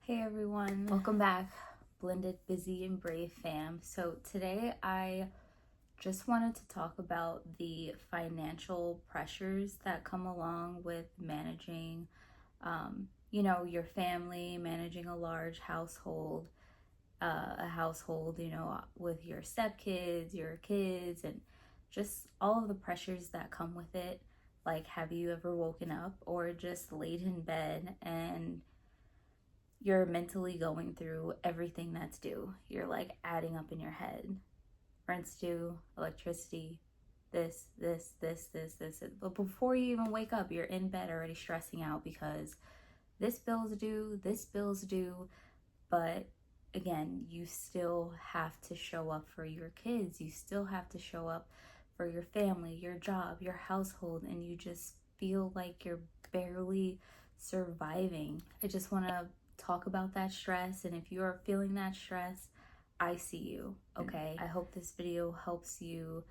Hey everyone, welcome back, Blended, Busy, and Brave fam. So today I just wanted to talk about the financial pressures that come along with managing, your family, managing a large household, with your stepkids, your kids, and just all of the pressures that come with it. Like, have you ever woken up or just laid in bed and you're mentally going through everything that's due? You're like adding up in your head. Rent's due, electricity, this. But before you even wake up, you're in bed already stressing out because this bill's due. But again, you still have to show up for your kids. You still have to show up for your family, your job, your household, and you just feel like you're barely surviving. I just want to talk about that stress, and if you're feeling that stress, I see you, okay? I hope this video helps you,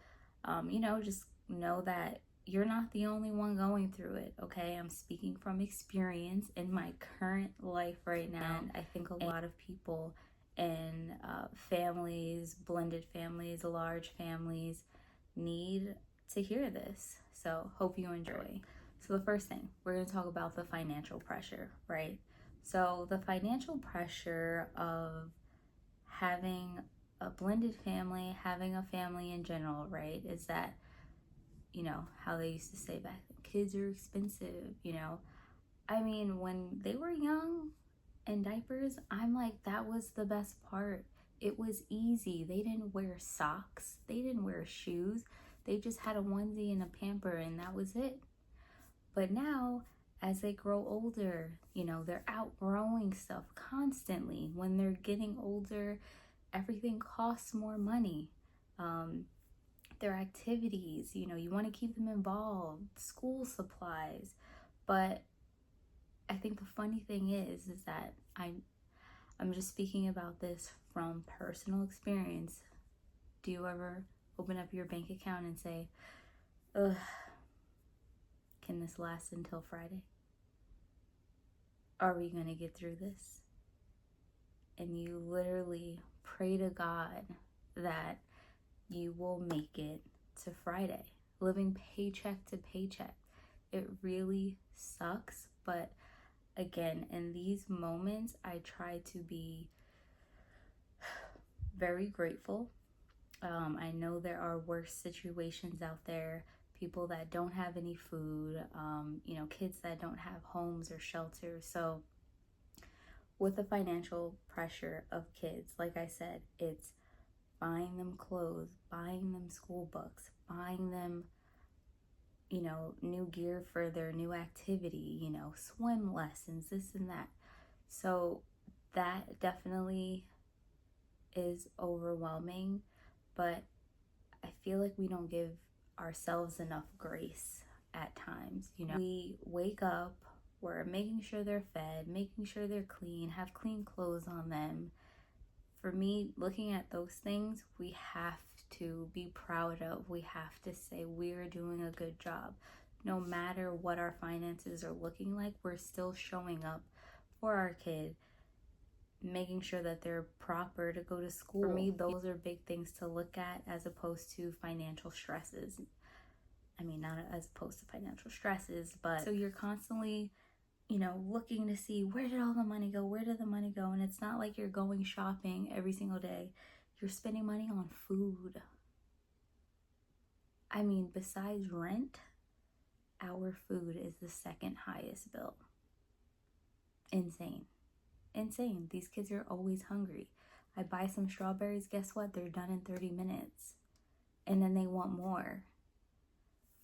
just know that you're not the only one going through it, okay? I'm speaking from experience in my current life right now. And I think a lot of people in families, blended families, large families, need to hear this. So hope you enjoy. So the first thing, we're going to talk about the financial pressure, right? So the financial pressure of having a blended family, having a family in general, right, is that, how they used to say back then, kids are expensive, I mean, when they were young and diapers, I'm like, that was the best part. It was easy. They didn't wear socks. They didn't wear shoes. They just had a onesie and a pamper, and that was it. But now, as they grow older, they're outgrowing stuff constantly. When they're getting older, everything costs more money. Their activities, you want to keep them involved, school supplies. But I think the funny thing is that I'm just speaking about this from personal experience. Do you ever open up your bank account and say, ugh, can this last until Friday? Are we going to get through this? And you literally pray to God that you will make it to Friday, living paycheck to paycheck. It really sucks, but again, in these moments, I try to be very grateful. I know there are worse situations out there, people that don't have any food, kids that don't have homes or shelter. So with the financial pressure of kids, like I said, it's buying them clothes, buying them school books, buying them, new gear for their new activity, swim lessons, this and that. So that definitely is overwhelming, but I feel like we don't give ourselves enough grace at times. We wake up, we're making sure they're fed, making sure they're clean, have clean clothes on them. For me, looking at those things, we have to be proud of. We have to say we're doing a good job. No matter what our finances are looking like, we're still showing up for our kid, making sure that they're proper to go to school. For me, those are big things to look at as opposed to financial stresses. I mean, not as opposed to financial stresses, but so you're constantly looking to see, where did all the money go? Where did the money go? And it's not like you're going shopping every single day. You're spending money on food. I mean, besides rent, our food is the second highest bill. Insane. These kids are always hungry. I buy some strawberries, guess what? They're done in 30 minutes. And then they want more.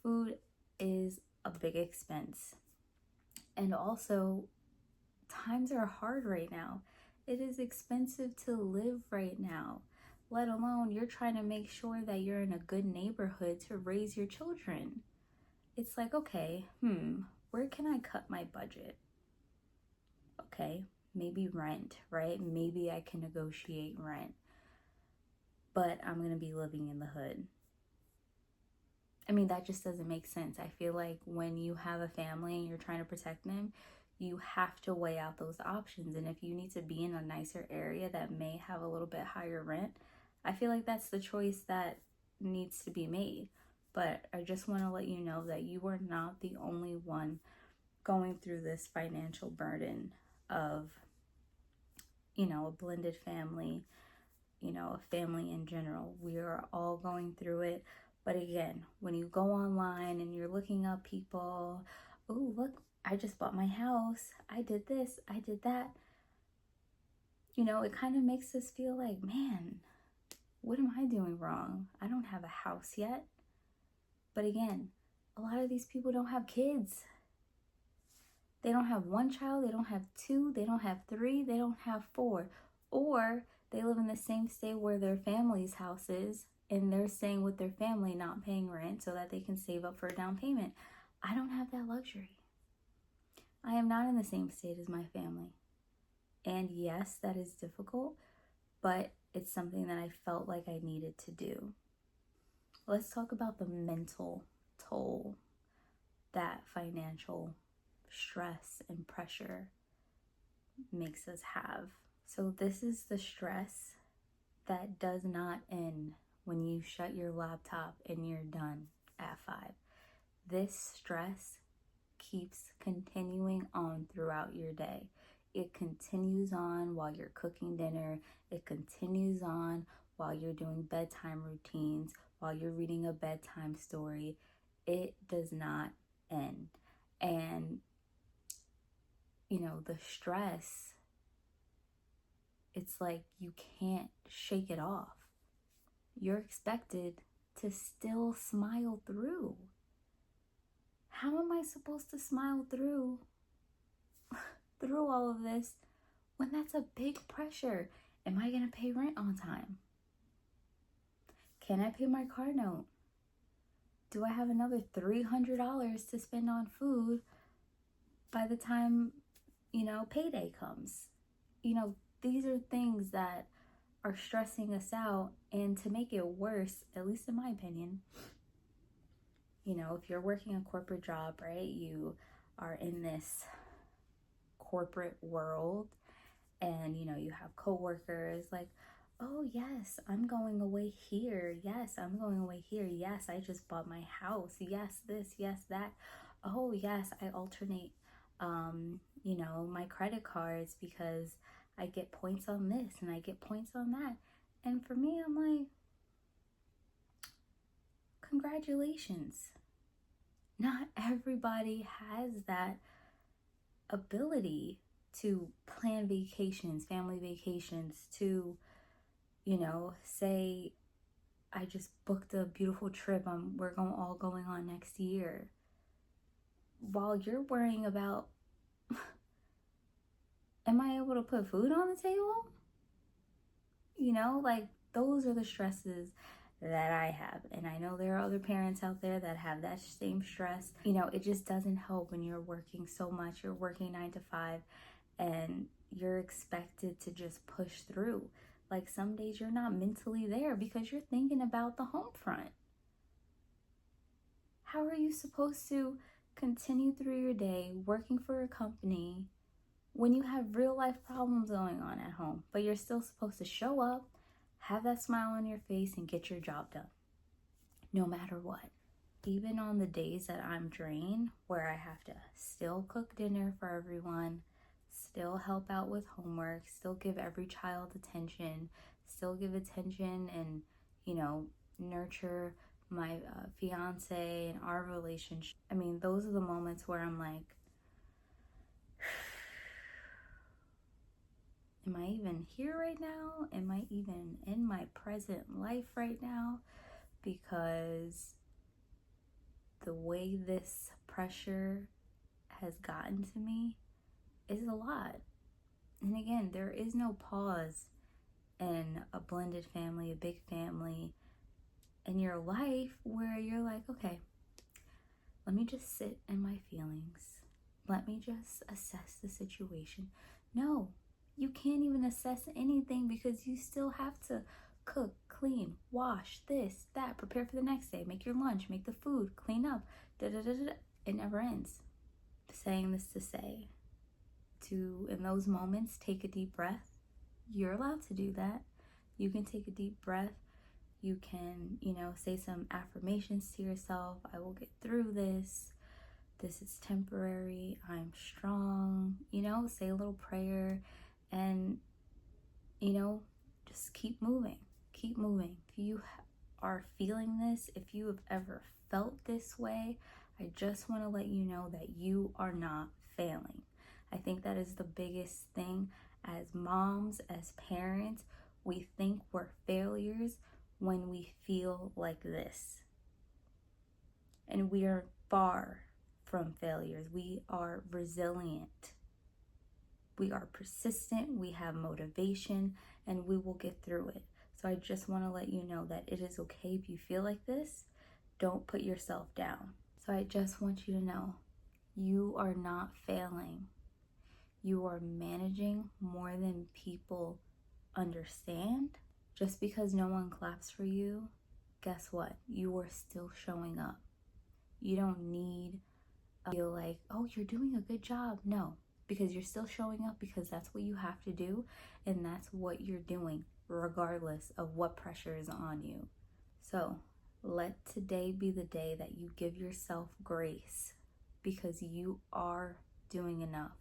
Food is a big expense. And also, times are hard right now. It is expensive to live right now, let alone you're trying to make sure that you're in a good neighborhood to raise your children. It's like, okay, where can I cut my budget? Okay, maybe rent, right? Maybe I can negotiate rent, but I'm going to be living in the hood. I mean, that just doesn't make sense. I feel like when you have a family and you're trying to protect them, you have to weigh out those options. And if you need to be in a nicer area that may have a little bit higher rent, I feel like that's the choice that needs to be made. But I just want to let you know that you are not the only one going through this financial burden of, a blended family, a family in general. We are all going through it. But again, when you go online and you're looking up people, oh, look, I just bought my house, I did this, I did that. It kind of makes us feel like, man, what am I doing wrong? I don't have a house yet. But again, a lot of these people don't have kids. They don't have one child, they don't have two, they don't have three, they don't have four. Or they live in the same state where their family's house is, and they're staying with their family, not paying rent, so that they can save up for a down payment. I don't have that luxury. I am not in the same state as my family. And yes, that is difficult, but it's something that I felt like I needed to do. Let's talk about the mental toll that financial stress and pressure makes us have. So this is the stress that does not end when you shut your laptop and you're done at 5. This stress keeps continuing on throughout your day. It continues on while you're cooking dinner. It continues on while you're doing bedtime routines, while you're reading a bedtime story. It does not end. And, the stress, it's like you can't shake it off. You're expected to still smile through. How am I supposed to smile through all of this when that's a big pressure? Am I going to pay rent on time? Can I pay my car note? Do I have another $300 to spend on food by the time, payday comes? These are things that are stressing us out. And to make it worse, at least in my opinion, if you're working a corporate job, right, you are in this corporate world, and you have coworkers like, oh yes, I'm going away here, yes, I'm going away here, yes, I just bought my house, yes, this, yes, that, oh yes, I alternate my credit cards because I get points on this and I get points on that. And for me, I'm like, congratulations. Not everybody has that ability to plan vacations, family vacations, to, say, I just booked a beautiful trip we're all going on next year. While you're worrying about, am I able to put food on the table? Like, those are the stresses that I have. And I know there are other parents out there that have that same stress. It just doesn't help when you're working so much. You're working 9 to 5 and you're expected to just push through. Like, some days you're not mentally there because you're thinking about the home front. How are you supposed to continue through your day working for a company when you have real life problems going on at home, but you're still supposed to show up, have that smile on your face, and get your job done, no matter what? Even on the days that I'm drained, where I have to still cook dinner for everyone, still help out with homework, still give every child attention, still give attention and, nurture my fiance and our relationship. I mean, those are the moments where I'm like, am I even here right now? Am I even in my present life right now? Because the way this pressure has gotten to me is a lot. And again, there is no pause in a blended family, a big family, in your life where you're like, okay, let me just sit in my feelings. Let me just assess the situation. No, you can't even assess anything because you still have to cook, clean, wash, this, that, prepare for the next day, make your lunch, make the food, clean up, da da da da. It never ends. Saying this to say, to, in those moments, take a deep breath, you're allowed to do that. You can take a deep breath. You can, say some affirmations to yourself. I will get through this. This is temporary. I'm strong. Say a little prayer and, just keep moving. Keep moving. If you are feeling this, if you have ever felt this way, I just want to let you know that you are not failing. I think that is the biggest thing. As moms, as parents, we think we're failures when we feel like this. And we are far from failures. We are resilient. We are persistent. We have motivation, and we will get through it. So I just want to let you know that it is okay if you feel like this. Don't put yourself down. So I just want you to know you are not failing. You are managing more than people understand. Just because no one claps for you, guess what? You are still showing up. You don't need to feel like, oh, you're doing a good job. No, because you're still showing up, because that's what you have to do, and that's what you're doing regardless of what pressure is on you. So let today be the day that you give yourself grace, because you are doing enough.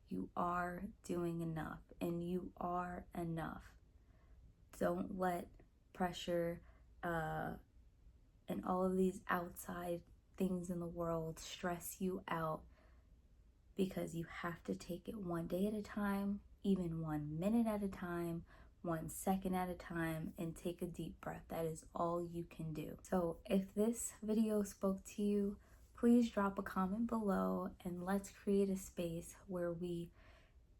You are doing enough, and you are enough. Don't let pressure and all of these outside things in the world stress you out, because you have to take it one day at a time, even 1 minute at a time, 1 second at a time, and take a deep breath. That is all you can do. So if this video spoke to you, please drop a comment below, and let's create a space where we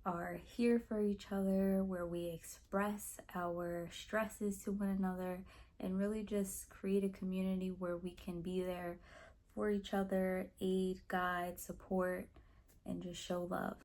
are here for each other, where we express our stresses to one another, and really just create a community where we can be there for each other, aid, guide, support, and just show love.